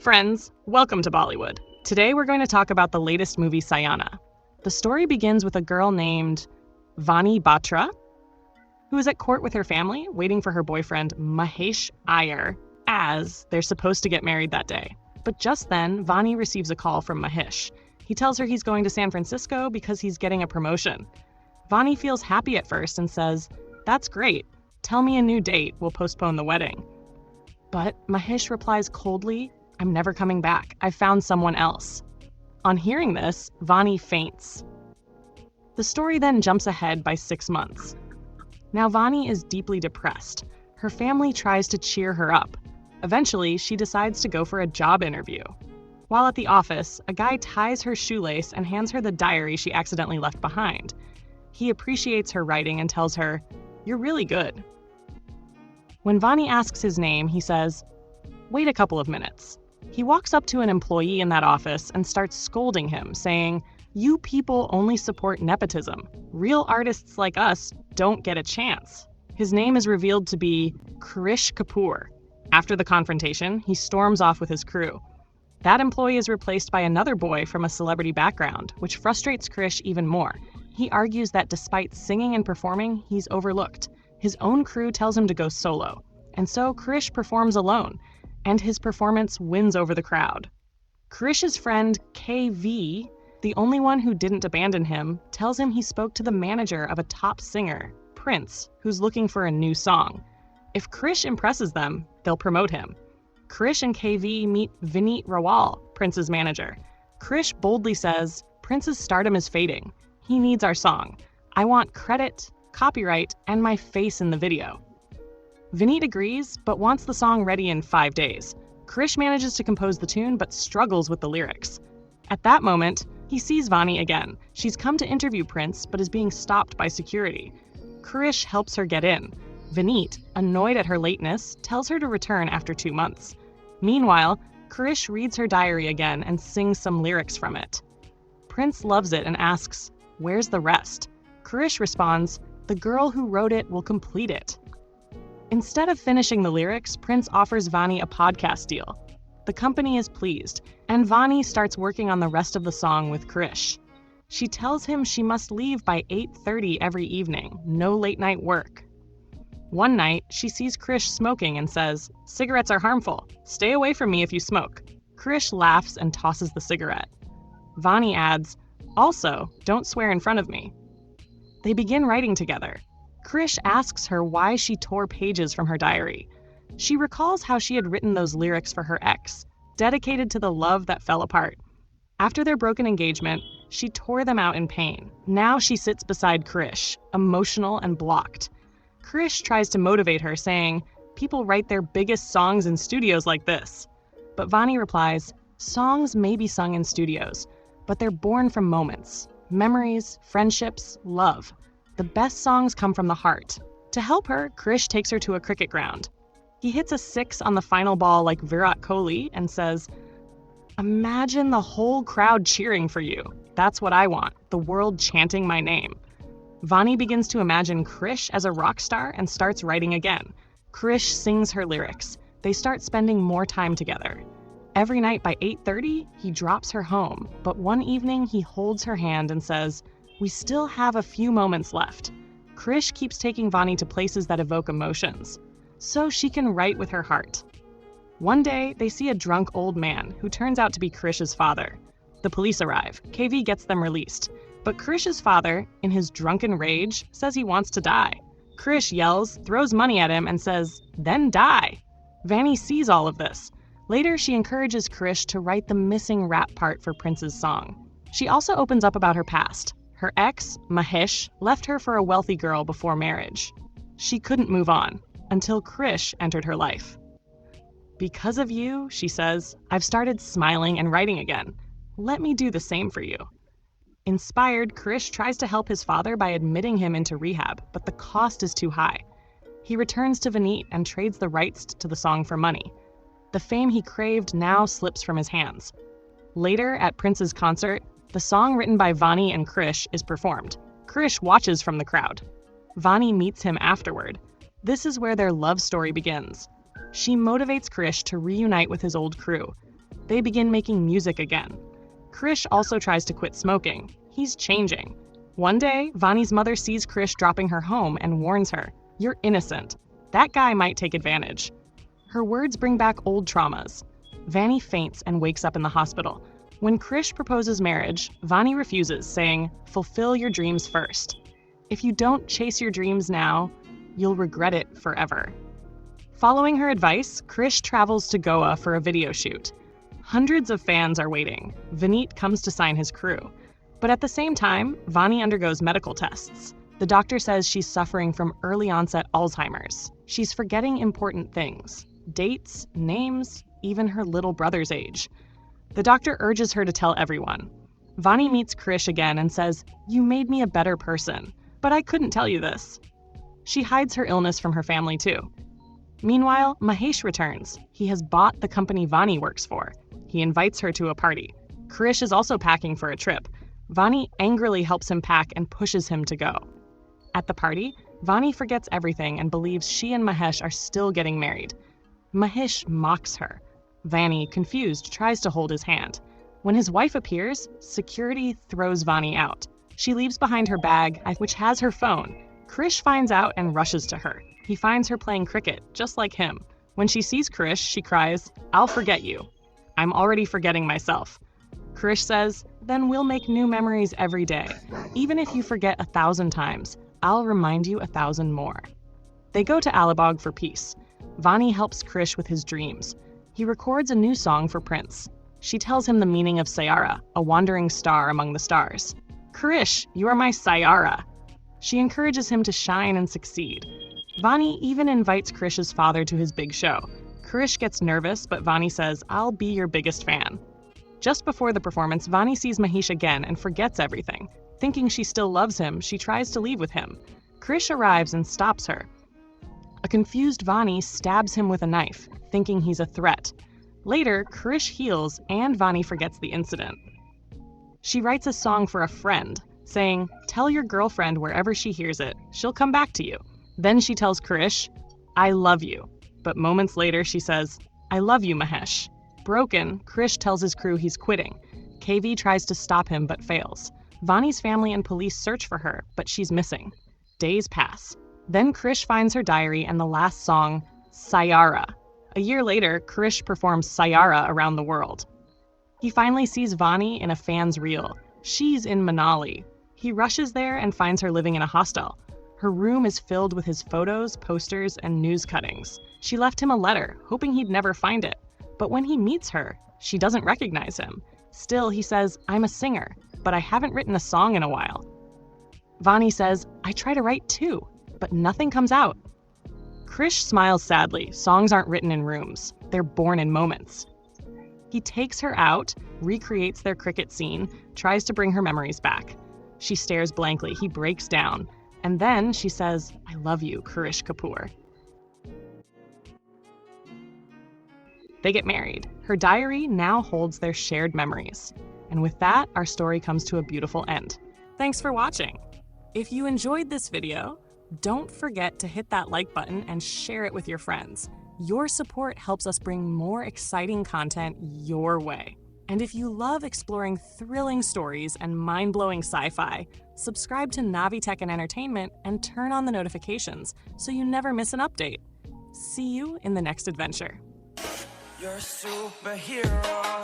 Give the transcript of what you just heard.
Friends, welcome to Bollywood. Today we're going to talk about the latest movie, Saiyaara. The story begins with a girl named Vani Batra, who is at court with her family, waiting for her boyfriend Mahesh Iyer, as they're supposed to get married that day. But just then, Vani receives a call from Mahesh. He tells her he's going to San Francisco because he's getting a promotion. Vani feels happy at first and says, "That's great. Tell me a new date. We'll postpone the wedding." But Mahesh replies coldly, "I'm never coming back. I found someone else." On hearing this, Vani faints. The story then jumps ahead by 6 months. Now Vani is deeply depressed. Her family tries to cheer her up. Eventually, she decides to go for a job interview. While at the office, a guy ties her shoelace and hands her the diary she accidentally left behind. He appreciates her writing and tells her, "You're really good." When Vani asks his name, he says, "Wait a couple of minutes." He walks up to an employee in that office and starts scolding him, saying, "You people only support nepotism. Real artists like us don't get a chance." His name is revealed to be Krish Kapoor. After the confrontation, he storms off with his crew. That employee is replaced by another boy from a celebrity background, which frustrates Krish even more. He argues that despite singing and performing, he's overlooked. His own crew tells him to go solo, and so Krish performs alone, and his performance wins over the crowd. Krish's friend KV, the only one who didn't abandon him, tells him he spoke to the manager of a top singer, Prince, who's looking for a new song. If Krish impresses them, they'll promote him. Krish and KV meet Vineet Rawal, Prince's manager. Krish boldly says, "Prince's stardom is fading. He needs our song. I want credit, copyright, and my face in the video." Vineet agrees, but wants the song ready in 5 days. Krish manages to compose the tune, but struggles with the lyrics. At that moment, he sees Vani again. She's come to interview Prince, but is being stopped by security. Krish helps her get in. Vineet, annoyed at her lateness, tells her to return after 2 months. Meanwhile, Krish reads her diary again and sings some lyrics from it. Prince loves it and asks, "Where's the rest?" Krish responds, "The girl who wrote it will complete it." Instead of finishing the lyrics, Prince offers Vani a podcast deal. The company is pleased, and Vani starts working on the rest of the song with Krish. She tells him she must leave by 8:30 every evening, no late-night work. One night, she sees Krish smoking and says, "Cigarettes are harmful. Stay away from me if you smoke." Krish laughs and tosses the cigarette. Vani adds, "Also, don't swear in front of me." They begin writing together. Krish asks her why she tore pages from her diary. She recalls how she had written those lyrics for her ex, dedicated to the love that fell apart. After their broken engagement, she tore them out in pain. Now she sits beside Krish, emotional and blocked. Krish tries to motivate her, saying, "People write their biggest songs in studios like this." But Vani replies, "Songs may be sung in studios, but they're born from moments, memories, friendships, love. The best songs come from the heart." To help her, Krish takes her to a cricket ground. He hits a 6 on the final ball like Virat Kohli and says, "Imagine the whole crowd cheering for you. That's what I want, the world chanting my name." Vani begins to imagine Krish as a rock star and starts writing again. Krish sings her lyrics. They start spending more time together. Every night by 8:30, he drops her home, but one evening he holds her hand and says, "We still have a few moments left." Krish keeps taking Vani to places that evoke emotions, so she can write with her heart. One day, they see a drunk old man who turns out to be Krish's father. The police arrive. KV gets them released. But Krish's father, in his drunken rage, says he wants to die. Krish yells, throws money at him, and says, "Then die." Vani sees all of this. Later, she encourages Krish to write the missing rap part for Prince's song. She also opens up about her past. Her ex, Mahesh, left her for a wealthy girl before marriage. She couldn't move on, until Krish entered her life. "Because of you," she says, "I've started smiling and writing again. Let me do the same for you." Inspired, Krish tries to help his father by admitting him into rehab, but the cost is too high. He returns to Vineet and trades the rights to the song for money. The fame he craved now slips from his hands. Later, at Prince's concert, the song written by Vani and Krish is performed. Krish watches from the crowd. Vani meets him afterward. This is where their love story begins. She motivates Krish to reunite with his old crew. They begin making music again. Krish also tries to quit smoking. He's changing. One day, Vani's mother sees Krish dropping her home and warns her, "You're innocent. That guy might take advantage." Her words bring back old traumas. Vani faints and wakes up in the hospital. When Krish proposes marriage, Vani refuses, saying, "Fulfill your dreams first. If you don't chase your dreams now, you'll regret it forever." Following her advice, Krish travels to Goa for a video shoot. Hundreds of fans are waiting. Vineet comes to sign his crew. But at the same time, Vani undergoes medical tests. The doctor says she's suffering from early onset Alzheimer's. She's forgetting important things: dates, names, even her little brother's age. The doctor urges her to tell everyone. Vani meets Krish again and says, "You made me a better person, but I couldn't tell you this." She hides her illness from her family too. Meanwhile, Mahesh returns. He has bought the company Vani works for. He invites her to a party. Krish is also packing for a trip. Vani angrily helps him pack and pushes him to go. At the party, Vani forgets everything and believes she and Mahesh are still getting married. Mahesh mocks her. Vani, confused, tries to hold his hand. When his wife appears, security throws Vani out. She leaves behind her bag, which has her phone. Krish finds out and rushes to her. He finds her playing cricket, just like him. When she sees Krish, she cries, "I'll forget you. I'm already forgetting myself." Krish says, "Then we'll make new memories every day. Even if you forget 1,000 times, I'll remind you 1,000 more." They go to Alibag for peace. Vani helps Krish with his dreams. He records a new song for Prince. She tells him the meaning of Saiyaara, a wandering star among the stars. "Krish, you are my Saiyaara." She encourages him to shine and succeed. Vani even invites Krish's father to his big show. Krish gets nervous, but Vani says, "I'll be your biggest fan." Just before the performance, Vani sees Mahesh again and forgets everything. Thinking she still loves him, she tries to leave with him. Krish arrives and stops her. A confused Vani stabs him with a knife, thinking he's a threat. Later, Krish heals and Vani forgets the incident. She writes a song for a friend, saying, "Tell your girlfriend wherever she hears it, she'll come back to you." Then she tells Krish, "I love you." But moments later she says, "I love you, Mahesh." Broken, Krish tells his crew he's quitting. KV tries to stop him but fails. Vani's family and police search for her, but she's missing. Days pass. Then Krish finds her diary and the last song, Saiyaara. A year later, Krish performs Saiyaara around the world. He finally sees Vani in a fan's reel. She's in Manali. He rushes there and finds her living in a hostel. Her room is filled with his photos, posters, and news cuttings. She left him a letter, hoping he'd never find it. But when he meets her, she doesn't recognize him. Still, he says, "I'm a singer, but I haven't written a song in a while." Vani says, "I try to write too, but nothing comes out." Krish smiles sadly. Songs aren't written in rooms. They're born in moments. He takes her out, recreates their cricket scene, tries to bring her memories back. She stares blankly. He breaks down. And then she says, "I love you, Krish Kapoor." They get married. Her diary now holds their shared memories. And with that, our story comes to a beautiful end. Thanks for watching. If you enjoyed this video, don't forget to hit that like button and share it with your friends. Your support helps us bring more exciting content your way. And if you love exploring thrilling stories and mind-blowing sci-fi, subscribe to Navi Tech and Entertainment and turn on the notifications so you never miss an update. See you in the next adventure. You're a superhero.